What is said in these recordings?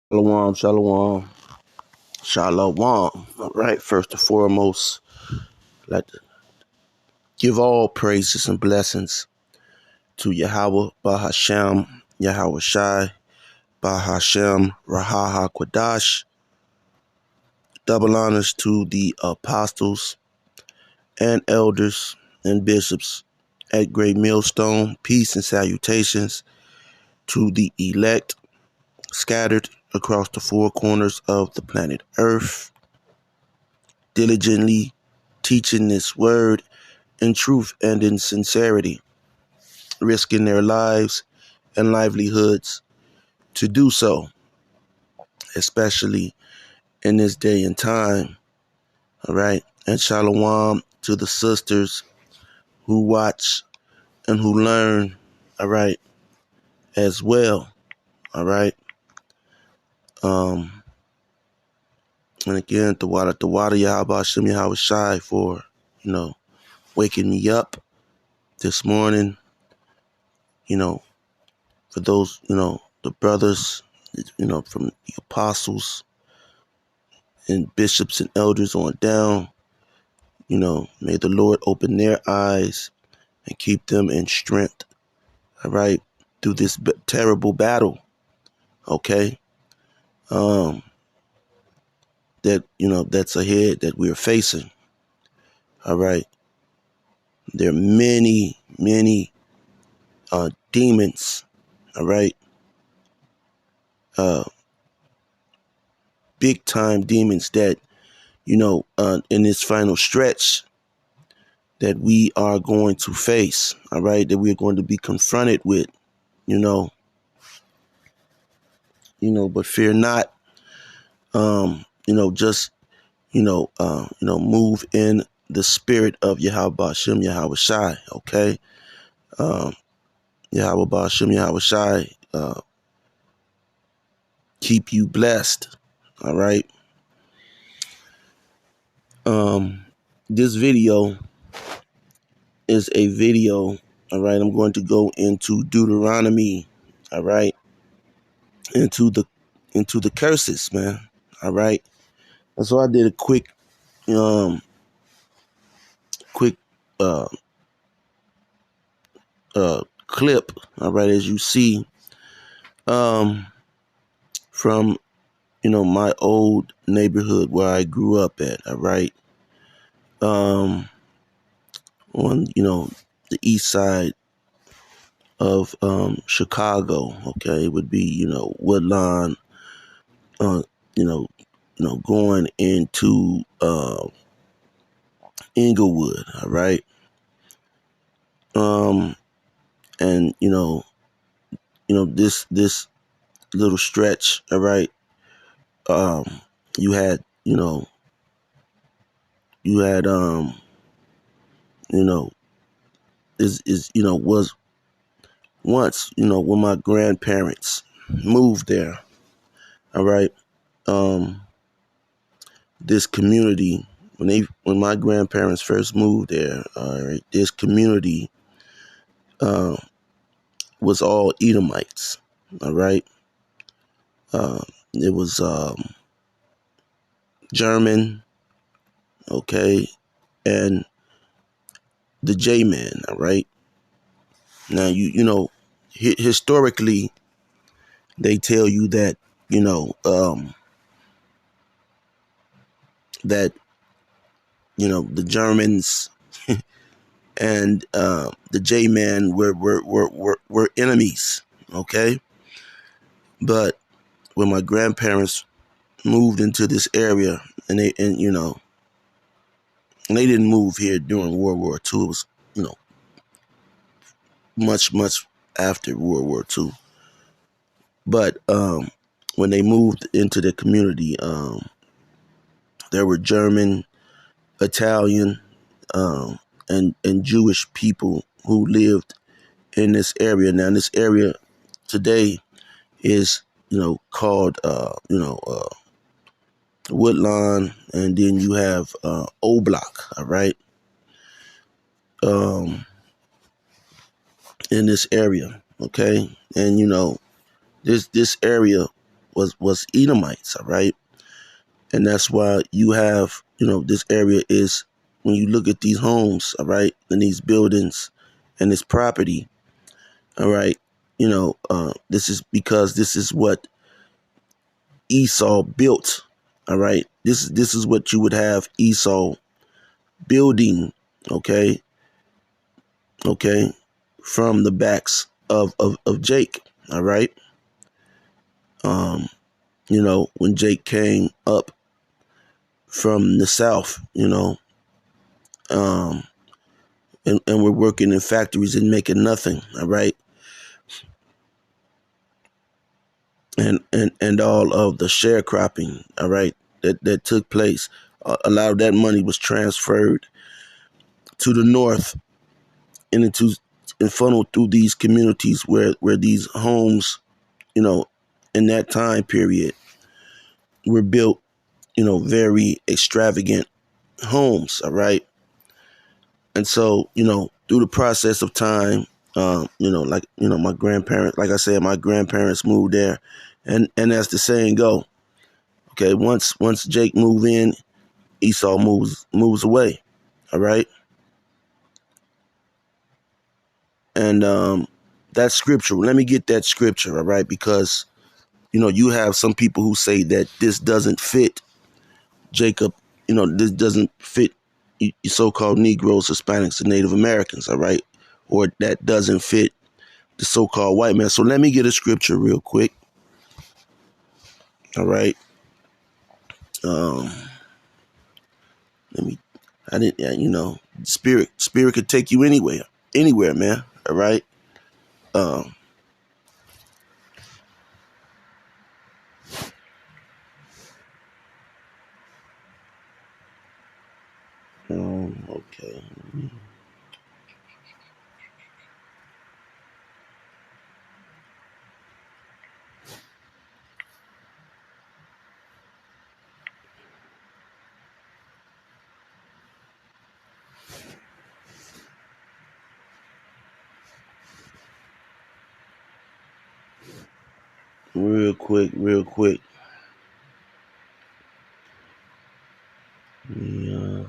Shalom, shalom, shalom. All right, first and foremost, I'd like to give all praises and blessings to Yahweh, Bahashem, Yahweh Shai, Bahashem, Rahaha Kwadash. Double honors to the apostles and elders and bishops at Great Millstone. Peace and salutations to the elect scattered across the four corners of the planet Earth, diligently teaching this word in truth and in sincerity, risking their lives and livelihoods to do so, especially in this day and time. All right. And shalom to the sisters who watch and who learn. All right. As well. All right. And again, the water, Yahweh Shem Yahweh Shai for, waking me up this morning, for those, the brothers, from the apostles and bishops and elders on down. May the Lord open their eyes and keep them in strength, all right, through this terrible battle, okay, that's ahead that we're facing, all right. There are many, many demons, all right, big time demons that, in this final stretch that we are going to face, all right, that we're going to be confronted with, but fear not, just, move in the spirit of Yahweh Shem Yahweh Shai, okay? Yahweh Shem Yahweh Shai, keep you blessed, all right? This video is a video, all right? I'm going to go into Deuteronomy, all right? Into the curses, man, all right? And so I did a quick uh, clip, all right, as you see, from, my old neighborhood where I grew up at, all right, on, the east side of Chicago, okay, it would be, Woodlawn, going into Inglewood, all right, and this little stretch, all right, you had was once, when my grandparents moved there, all right, this community, when my grandparents first moved there, all right, this community was all Edomites, all right. It was German, okay, and the J-man, all right. Now historically, they tell you that that the Germans and the J-man were enemies, okay. But when my grandparents moved into this area, and they didn't move here during World War II. It was much after World War II. But when they moved into the community, there were German, Italian, and Jewish people who lived in this area. Now, this area today is called Woodlawn, and then you have O Block, all right, in this area, okay, and this area was Edomites, all right? And that's why you have, this area is, when you look at these homes, all right, and these buildings and this property, all right, this is because this is what Esau built, all right? This is what you would have Esau building, okay, okay, from the backs of Jake, all right? When Jake came up from the south, um, and we're working in factories and making nothing, all right? And all of the sharecropping, all right, that took place. A lot of that money was transferred to the north and funneled through these communities where these homes, in that time period were built, very extravagant homes, all right? And so, through the process of time, my grandparents, like I said, my grandparents moved there. And as the saying go, okay, once Jake moved in, Esau moves away. All right. And that scripture, let me get that scripture, all right, because you have some people who say that this doesn't fit Jacob, this doesn't fit so-called Negroes, Hispanics, and Native Americans, all right, or that doesn't fit the so-called white man. So let me get a scripture real quick. All right. Um, let me. I didn't. Spirit could take you anywhere, man. All right. Um. Okay. Real quick. Yeah.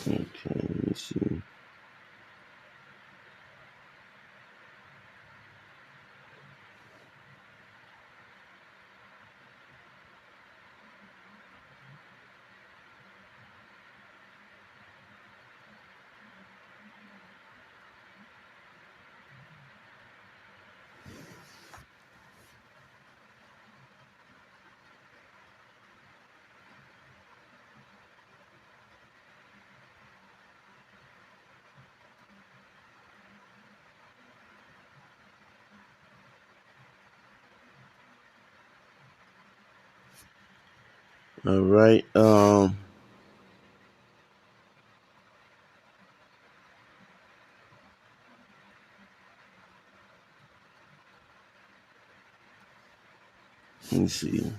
Okay. Let me see. All right. Let me see.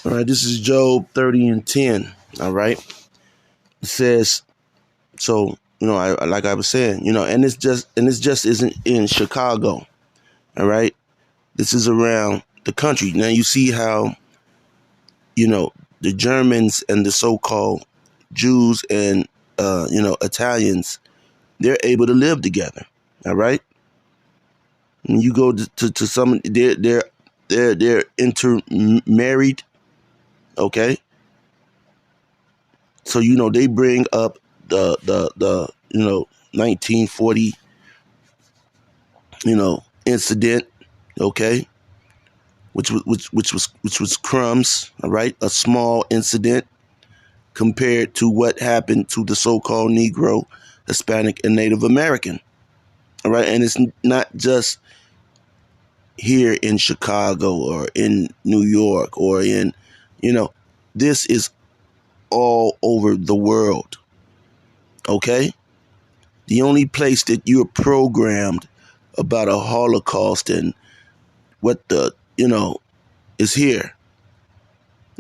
All right. This is Job 30:10. All right. It says, so, I like I was saying, and it's just isn't in Chicago. All right. This is around the country. Now you see how, the Germans and the so-called Jews and, Italians, they're able to live together. All right. And you go to some, they're intermarried. Okay. So, they bring up the 1940, incident. Okay. which was crumbs, all right, a small incident compared to what happened to the so-called Negro, Hispanic, and Native American, all right. And it's not just here in Chicago or in New York or in, you know, this is all over the world, okay? The only place that you're programmed about a Holocaust and what the, is here,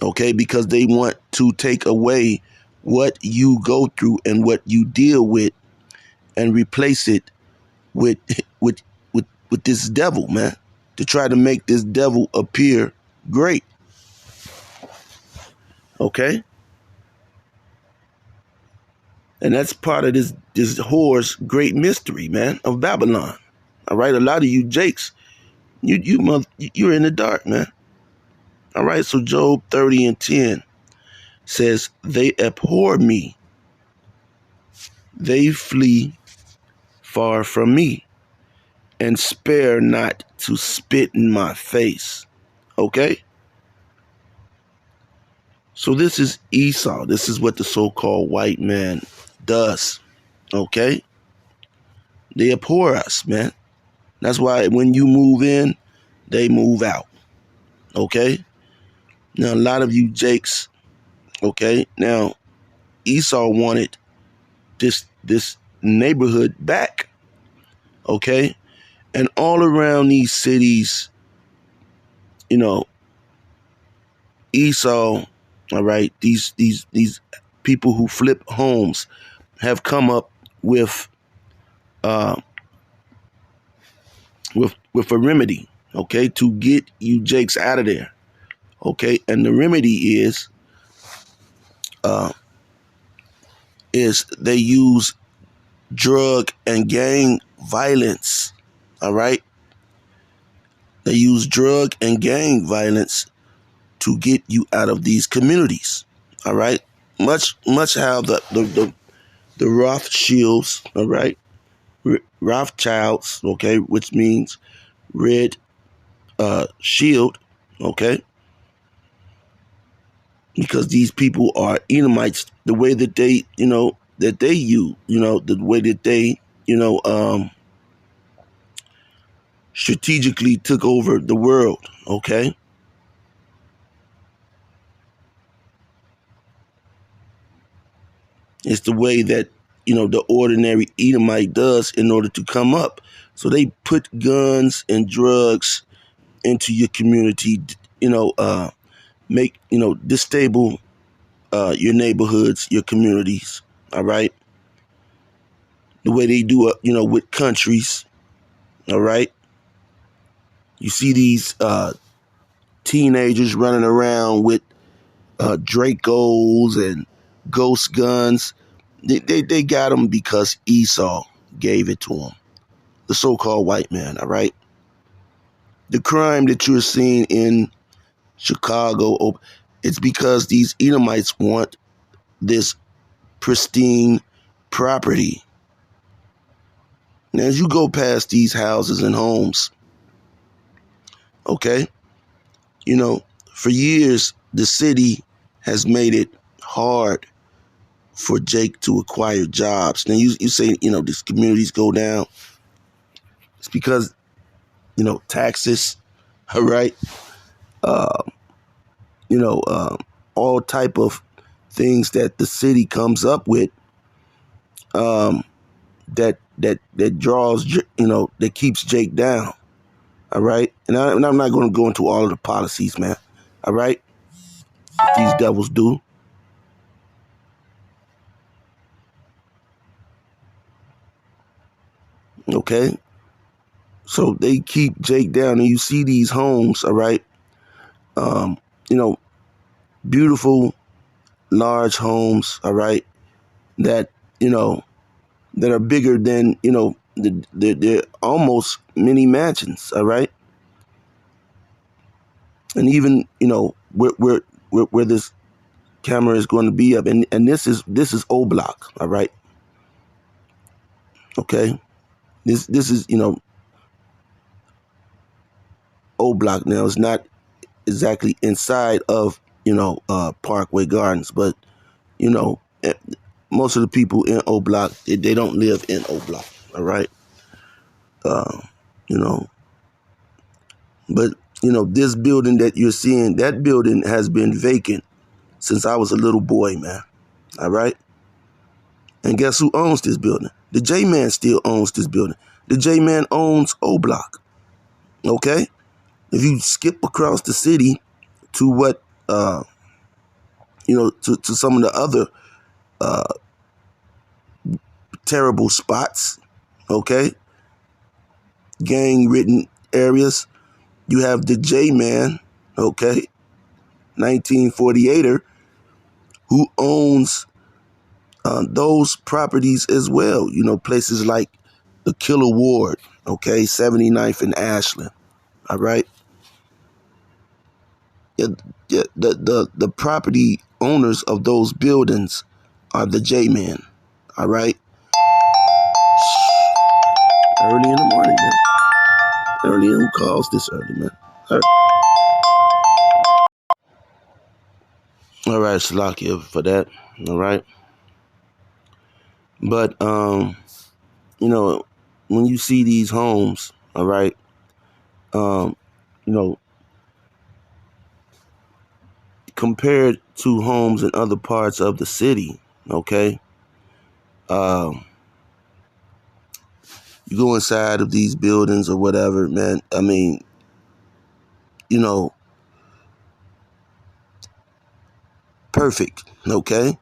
okay? Because they want to take away what you go through and what you deal with and replace it with with with this devil, man, to try to make this devil appear great, okay? And that's part of this whore's great mystery, man, of Babylon. All right, a lot of you Jakes, you're in the dark, man. All right, so Job 30:10 says, "They abhor me, they flee far from me, and spare not to spit in my face." Okay, so this is Esau. This is what the so-called white man does. Okay, they abhor us, man. That's why when you move in, they move out. Okay. Now, a lot of you Jakes, okay, now Esau wanted this neighborhood back, okay? And all around these cities, you know, Esau, all right, these people who flip homes have come up with uh with a remedy, okay, to get you Jakes out of there. Okay, and the remedy uh is they use drug and gang violence. All right. They use drug and gang violence to get you out of these communities. All right. Much how the Rothschilds, all right, Rothschilds, okay, which means red shield, okay, because these people are Edomites. The way that they, that they use, the way that they, strategically took over the world, okay? It's the way that, the ordinary Edomite does in order to come up. So they put guns and drugs into your community, make, distable your neighborhoods, your communities, all right? The way they do it, with countries, all right? You see these teenagers running around with Dracos and ghost guns. They got them because Esau gave it to them, the so-called white man, all right? The crime that you're seeing in Chicago, it's because these Edomites want this pristine property. Now, as you go past these houses and homes, okay, for years, the city has made it hard for Jake to acquire jobs. Now, you say, these communities go down. It's because, taxes, all right, uh, all type of things that the city comes up with, that draws, that keeps Jake down, all right? And I'm not going to go into all of the policies, man, all right? These devils do. Okay? So they keep Jake down, and you see these homes, all right? Um, you know, beautiful, large homes, all right, that, that are bigger than, they're almost mini mansions, all right? And even, where this camera is going to be up, and this is O Block, all right? Okay? This is, O Block now. It's not exactly inside of, Parkway Gardens, but, you know, eh, most of the people in O Block, they don't live in O Block, all right? You know, but, this building that you're seeing, that building has been vacant since I was a little boy, man, all right? And guess who owns this building? The J-Man still owns this building. The J-Man owns O Block, okay? If you skip across the city to what, to some of the other terrible spots, okay, gang-ridden areas, you have the J-Man, okay, 1948er, who owns those properties as well. Places like the Killer Ward, okay, 79th and Ashland, all right? Yeah, yeah, the property owners of those buildings are the J-Man, all right? Early in the morning, man. Early, who calls this early, man? All right, Salakia for that, all right? But, when you see these homes, all right, um, you know, compared to homes in other parts of the city, okay, you go inside of these buildings or whatever, man, I mean, perfect, okay,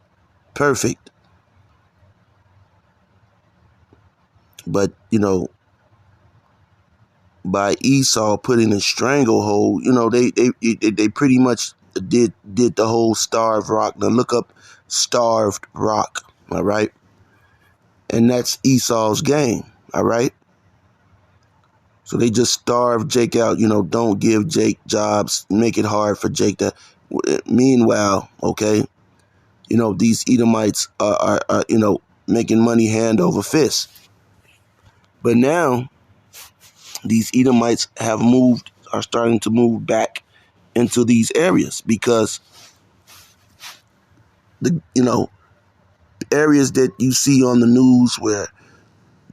perfect. But, by Esau putting a stranglehold, they pretty much did the whole Starved Rock. Now look up Starved Rock, all right? And that's Esau's game, all right? So they just starve Jake out, don't give Jake jobs, make it hard for Jake to. Meanwhile, okay, these Edomites are making money hand over fist. But now these Edomites are starting to move back into these areas because the areas that you see on the news where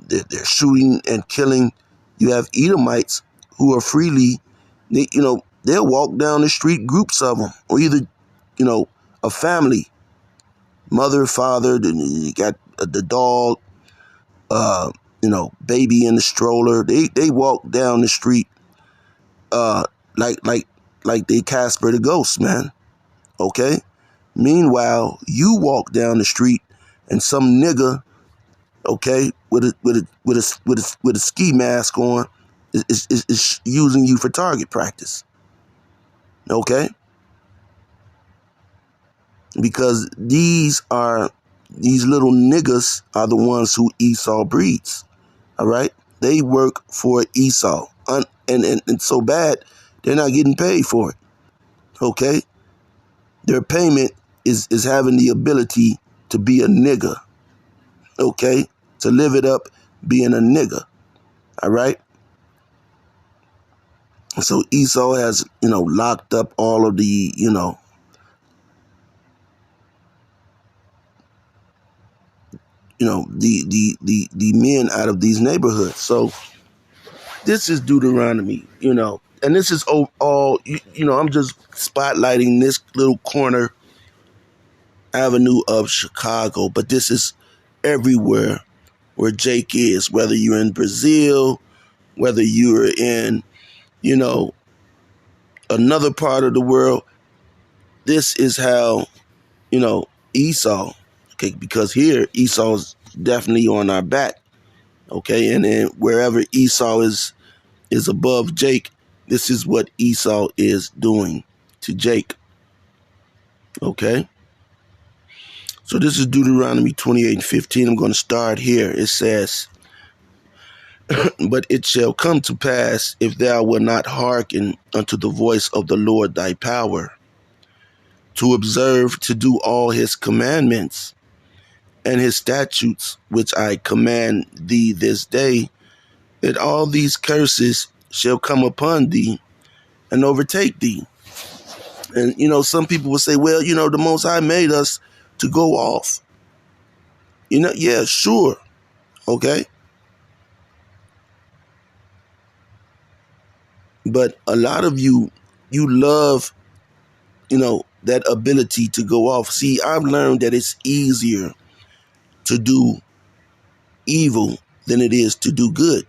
they're shooting and killing, you have Edomites who are freely, they'll walk down the street, groups of them, or either, a family, mother, father, then you got the dog, baby in the stroller. They walk down the street, like they Casper the Ghost, man. Okay. Meanwhile, you walk down the street and some nigga, okay, with a ski mask on, is using you for target practice. Okay? Because these little niggas are the ones who Esau breeds. All right? They work for Esau. And so bad, they're not getting paid for it. Okay? Their payment is having the ability to be a nigga. Okay? To live it up being a nigga. All right? So Esau has, locked up all of the, the men out of these neighborhoods. So this is Deuteronomy, and this is all, I'm just spotlighting this little corner avenue of Chicago, but this is everywhere where Jake is, whether you're in Brazil, whether you're in, another part of the world. This is how, Esau, okay, because here Esau's definitely on our back, okay, and then wherever Esau is above Jake, this is what Esau is doing to Jake, okay. So this is Deuteronomy 28:15. I'm going to start here. It says, "But it shall come to pass, if thou wilt not hearken unto the voice of the Lord thy power, to observe to do all his commandments and his statutes, which I command thee this day, that all these curses shall come upon thee and overtake thee. And, some people will say, well, the Most High made us to go off. Yeah, sure. Okay. But a lot of you love, that ability to go off. See, I've learned that it's easier to do evil than it is to do good.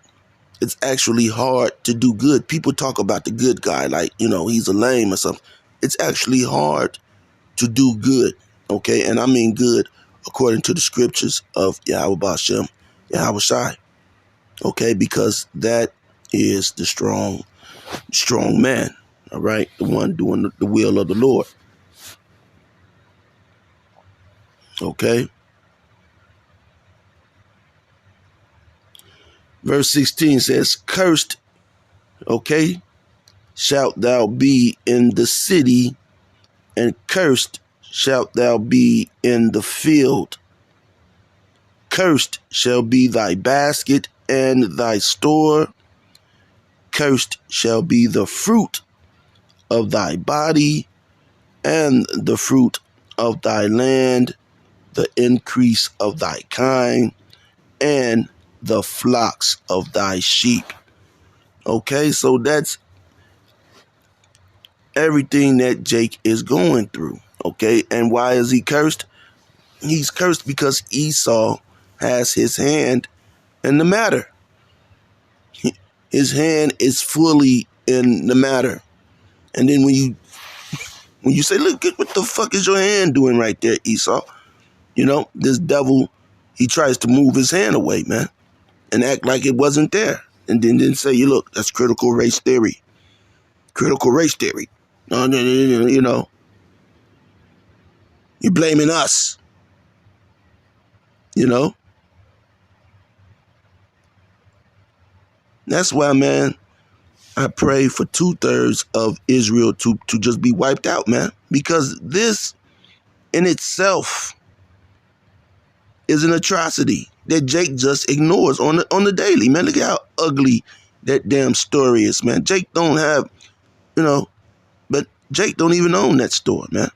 It's actually hard to do good. People talk about the good guy like, he's a lame or something. It's actually hard to do good, okay? And I mean good according to the scriptures of Yahweh Bashem, Yahweh Shai, okay? Because that is the strong man, all right? The one doing the will of the Lord, okay? Verse 16 says, cursed, okay, shalt thou be in the city, and cursed shalt thou be in the field. Cursed shall be thy basket and thy store. Cursed shall be the fruit of thy body and the fruit of thy land, the increase of thy kind, and the flocks of thy sheep. Okay, so that's everything that Jake is going through. Okay, and why is he cursed? He's cursed because Esau has his hand in the matter. His hand is fully in the matter. And then when you say, look, what the fuck is your hand doing right there, Esau? This devil, he tries to move his hand away, man, and act like it wasn't there. And then say, look, that's critical race theory. Critical race theory. No, you're blaming us. That's why, man, I pray for 2/3 of Israel to just be wiped out, man, because this in itself is an atrocity that Jake just ignores on the daily, man. Look at how ugly that damn story is, man. Jake don't have, but Jake don't even own that store, man.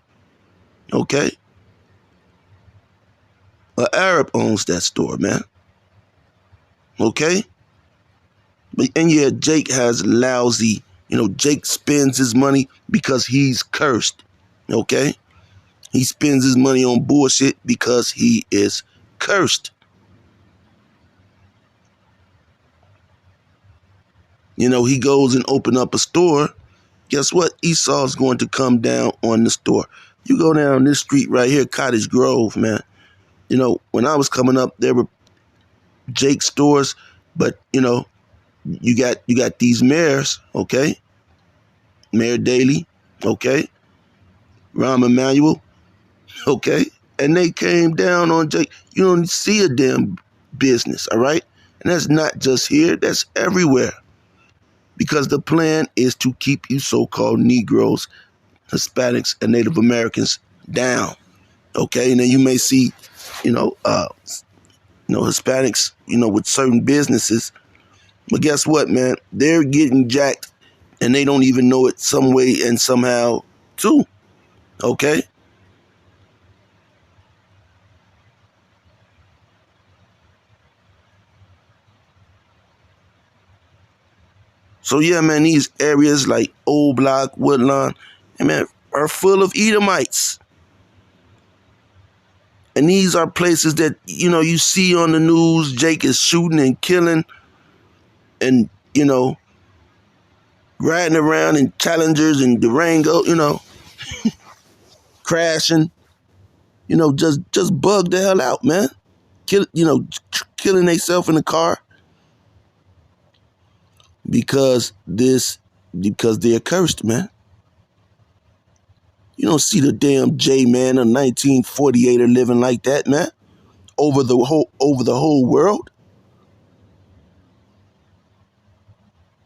Okay? An Arab owns that store, man. Okay? And yeah, Jake has lousy, Jake spends his money because he's cursed. Okay? He spends his money on bullshit because he is cursed. He goes and open up a store. Guess what? Esau's going to come down on the store. You go down this street right here, Cottage Grove, man. When I was coming up, there were Jake stores, but you got these mayors, okay? Mayor Daley, okay? Rahm Emanuel, okay? And they came down on Jake. You don't see a damn business, all right? And that's not just here, that's everywhere. Because the plan is to keep you so-called Negroes, Hispanics, and Native Americans down, okay? And then you may see, Hispanics, with certain businesses. But guess what, man? They're getting jacked and they don't even know it some way and somehow too. Okay? So yeah, man, these areas like Old Block, Woodlawn, man, are full of Edomites. And these are places that, you see on the news, Jake is shooting and killing and, riding around in Challengers and Durango, crashing, just bug the hell out, man. Killing themselves in the car because they're cursed, man. You don't see the damn J-Man of 1948 are living like that, man. Over the whole world.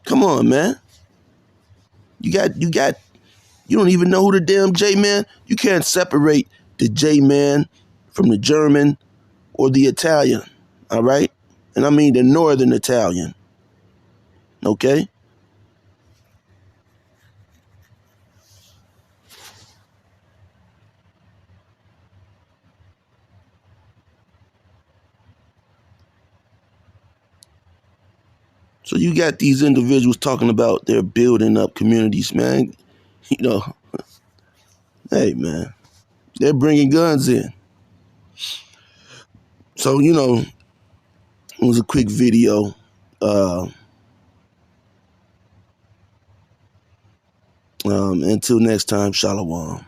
Come on, man. You don't even know who the damn J-Man. You can't separate the J-Man from the German or the Italian. All right? And I mean the Northern Italian. Okay? So you got these individuals talking about they're building up communities, man. You know, hey, man, they're bringing guns in. So, it was a quick video. Until next time, Shalom.